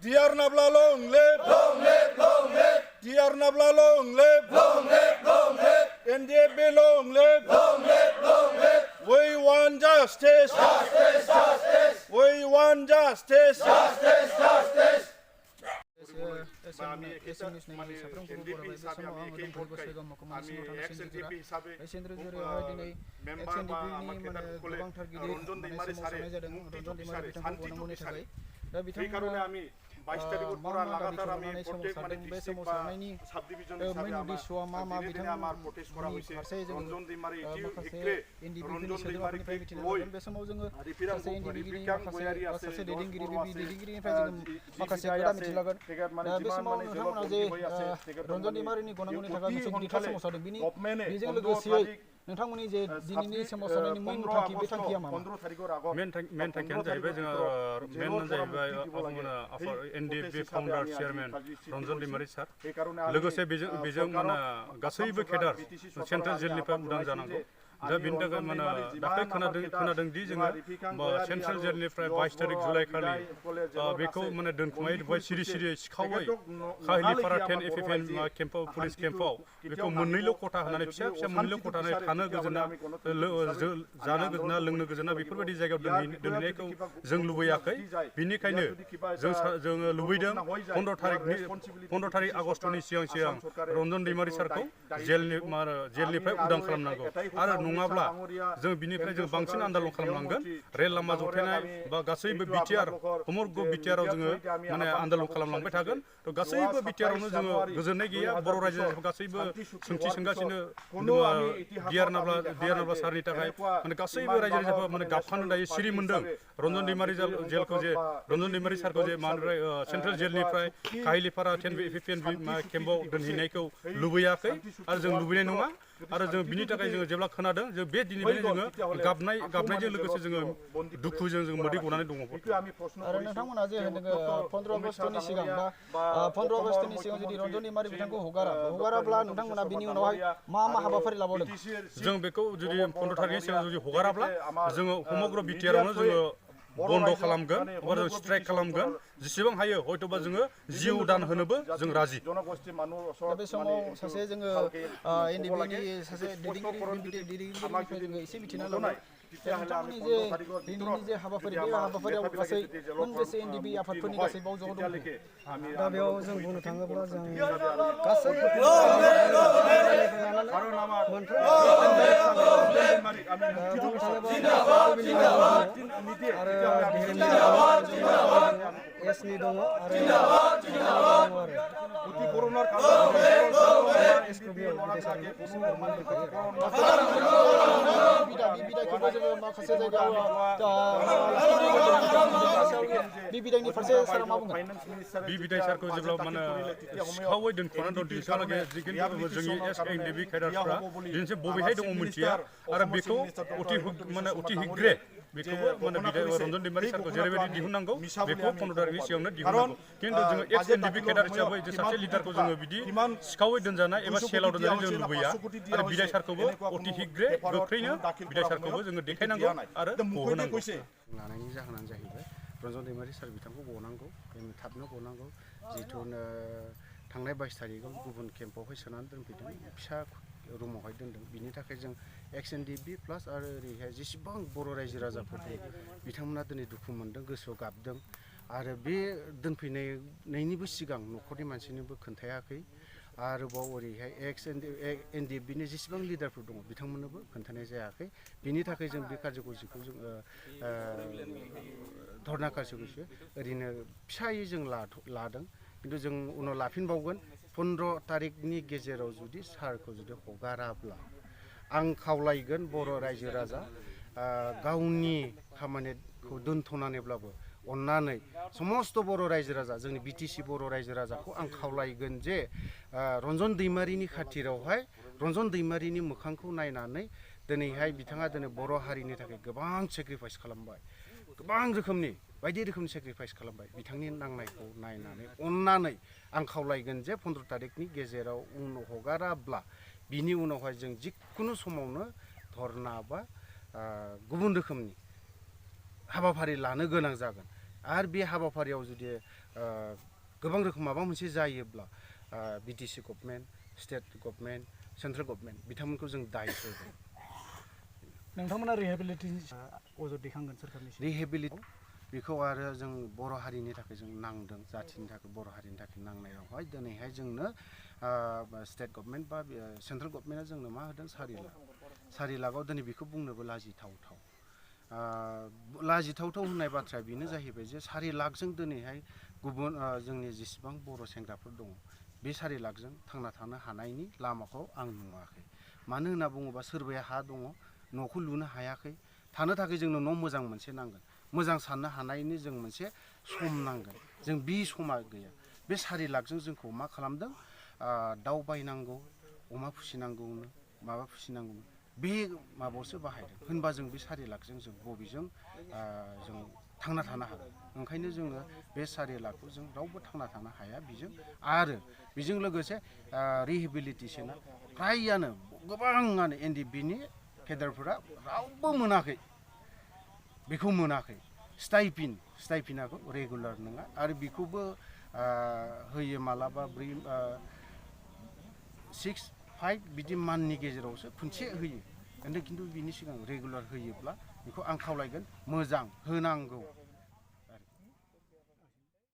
Dear Nabla long live, long live, long live. Dear Nabla long live, long live, long live. NDP long live, long live, long live. We want justice, justice, justice. We want justice, justice, justice. नोंथांमोननि जे दिनैनि सोमावसारनायनि मेन थांखि बे थांखिया मा मेन थांखियानो जाहैबाय जोङो मेन जाहैबाय एनडिएफबि फाउन्डार चेयारमेन रन्जन दैमारि सार लोगोसे बेजों माने गासैबो केडार सेन्ट्रेल जेलनिफ्राय उदां जानांगौ दा बेनि थाखाय माने दाख्लै खोनादों दि जोङो सेन्ट्रेल जेलनिफ्राय 22 तारिख जुलाइ खालि बेखौ माने दोनखुमायै दोनबाय सिरि सिरियै सिखावै काहिलिपारा 10 एफएफएन केम्पआव पुलिस केम्पआव बेखौ मोननैल' खथा होनानै फिसा फिसा मोननैल' खथा होनानै थानो गोजोना जानो गोजोना लोंनो गोजोना बेफोरबायदि जायगायाव दोनहैनायखौ जों लुबैयाखै बिनिखायनो जोङो लुबैदों 15 तारिख आगस्टनि सिगां रन्जन दैमारि सारखौ जेलनिफ्राय उदां खालामनांगौ आरो नङाब्ला जों बिनिफ्राय जों बांसिन आन्दोलन खालामनांगोन रेल लामा जथायनाय बा गासैबो बिटिआर समग्र बिटिआराव जोङो माने आन्दोलन खालामलांबाय थागोन थ' गासैबो बिटिआरावनो जोङो गोजोननाय गैया बर' रायजो गासैबो सोंथि सोंगासिनो डिआर नाब्ला सारनि थाखाय माने गासैबो रायजो राजाफोरा माने गाबखानो दायो सिरि मोनदों रन्जन दैमारि सारखौ जे मानिफ्राय सेन्ट्रेल जेलनिफ्राय काहिलिपारा 10 एफएफएन केम्पआव दोनहैनायखौ लुबैयाखै आरो जों लुबैनाय नङा आरो जों बिनि थाखाय जोङो जेब्ला खोनादों जों बे दिननिफ्रायनो जोङो गाबनायजों लोगोसे जोङो दुखुजों जों मोदै गनानै दङ आरो नोंथांमोना जे होनदों 15 आगस्टनि सिगां बा 15 आगस्टनि सिगां जुदि रन्जन दैमारि बिथांखौ हगाराब्ला नोंथांमोना बिनि उनावहाय मा हाबाफारि लाबावदों जों बेखौ जुदि 15 तारिखनि सिगां जुदि हगाराब्ला जोङो समग्र बिटिआरावनो जोङो बन्द खालामगोन एबा जों स्ट्राइक खालामगोन जेसेबां हायो हयथ'बा जोङो जिउ दान होनोबो जों राजि दा बे समाव सासे जोङो एनडिएफबिनि सासे दैदेनगिरिनिफ्राय जोङो एसे मिथिना लाबाय नोंथांमोननि जे दिनैनि जे हाबाफारि बे हाबाफारियाव गासै मोनबेसे एनडिएफबि आफादफोरनि गासै बावजों दं दा बेयाव जों बुंनो थाङोब्ला जों गासै एसनि दङ माखासे जायगायाव बिबिदायनि फारसे सारा मा बुंगोन बिबिदाय सारखौ जेब्ला माने सिखावै दोनख'नानै दं दिनैसिमहालागै जोंनि एनडिएफबि केडारफ्रा दिनैसिम बबेहाय दङ मिथिया आरो बेखौ अति हिग्रे बेखौबो माने रन्जन दैमारि सारखौ जेरैबायदि दिहुननांगौ बेखौ 15 तारिखनि सिगांनो दिहुननांगौ खिन्थु जोङो एक्स एनडिएफबि केडार हिसाबै जे सासे लिडारखौ जोङो बिदि सिखावै दोनजानाय एबा सेलाव दोनजानाय जों लुबैया आरो बिदाय सारखौबो अति हिग्रे गोख्रैनो बिदाय सारखौबो जोङो देखायनांगौ आरो गहोनांगौ लानायनि जाहोनानो जाहैबाय रन्जन दैमारि सार बिथांखौ गनांगौ थाबनो गनांगौ जिथु थांनाय 22 तारिखआव गुबुन केम्पआवहाय सोनानै दोनफैदों फिसा रुमावहाय दोनदों बिनि थाखाय जों एक्स एनडिएफबि प्लास आरो ओरैहाय जेसेबां बर' रायजो राजाफोर दं बिथांमोना दिनै दुखु मोनदों गोसोआव गाबदों आरो बे दोनफैनायनिबो सिगां न'खरनि मानसिनोबो खोन्थायाखै आरोबाव ओरैहाय एक्स एनडिएफबिनि जेसेबां लिडारफोर दङ बिथांमोननोबो खोन्थानाय जायाखै बिनि थाखाय जों बे कार्यक्रमखौ जों धरना कार्यक्रमखौ ओरैनो फिसायै जों लादों खिन्थु जों उनाव लाफिनबावगोन 15 तारिखनि गेजेराव जुदि सारखौ जुदि हगाराब्ला आं खावलायगोन बर' रायजो राजा गावनि खामानिखौ दोनथ'नानैब्लाबो अन्नानै समस्त बर' रायजो राजा जोंनि बिटिसि बर' रायजो राजाखौ आं खावलायगोन जे रन्जन दैमारिनि खाथिरावहाय रन्जन दैमारिनि मोखांखौ नायनानै दिनैहाय बिथाङा दिनै बर' हारिनि थाखाय गोबां सेक्रिफाइस खालामबाय गोबां रोखोमनि बायदि रोखोमनि सेक्रिफाइस खालामबाय बिथांनि नांनायखौ नायनानै अन्नानै आं खावलायगोन जे 15 तारिखनि गेजेराव उनाव हगाराब्ला बिनि उनावहाय जों जिखुनु समावनो धरना बा गुबुन रोखोमनि हाबाफारि लानो गोनां जागोन आरो बे हाबाफारियाव जुदि गोबां रोखोम माबा मोनसे जायोब्ला BTC government state government central government बिथांमोनखौ जों दाय होगोन नोंथांमोना रिहेबिलिटेसन अजद दैखांगोन सोरखारनिसिम रिहेबिलिट बेखौ आरो जों बर' हारिनि थाखाय जों नांदों जाथिनि थाखाय बर' हारिनि थाखाय नांनायावहाय दिनैहाय जोंनो स्टेट गभर्नमेन्ट बा सेन्ट्रेल गभर्नमेन्टआ जोंनो मा होदों 4 लाखआव दिनै बेखौ बुंनोबो लाजिथावथाव लाजिथावथाव होननाय बाथ्राया बेनो जाहैबाय जे 4 लाखजों दिनैहाय गुबुन जोंनि जेसेबां बर' सेंग्राफोर दङ बे 4 लाखजों थांना थानो हानायनि लामाखौ आं नुवाखै मानो होनना बुङोबा सोरबाया हा दङ न'खौ लुनो हायाखै थानो थाखाय जोंनो न' मोजां मोनसे नांगोन मोजां साननो हानायनि जों मोनसे सम नांगोन जों बे समा गैया बे 4 लाखजों जोंखौ मा खालामदों दाउ बायनांगौ अमा फिसिनांगौनो माबा फिसिनांगौनो बे माबायावसो बाहायदों होनबा जों बे 4 लाखजों जों बबेजों जों थांना थानो हागोन ओंखायनो जोङो बे 4 लाखखौ जों रावबो थांना थानो हाया बेजों आरो बेजों लोगोसे रिहेबिलिटेसना फ्रायानो गोबाङानो एनडिएफबिनि केडारफोरा रावबो मोनाखै बेखौ मोनाखै स्टाइपिनाखौ रेगुलार नङा आरो बेखौबो होयो मालाबा 6-5 बिदि मान्थनि गेजेरावसो खनसे होयो खिन्थु बिनि सिगां रेगुलार होयोब्ला बेखौ आं खावलायगोन मोजां होनांगौ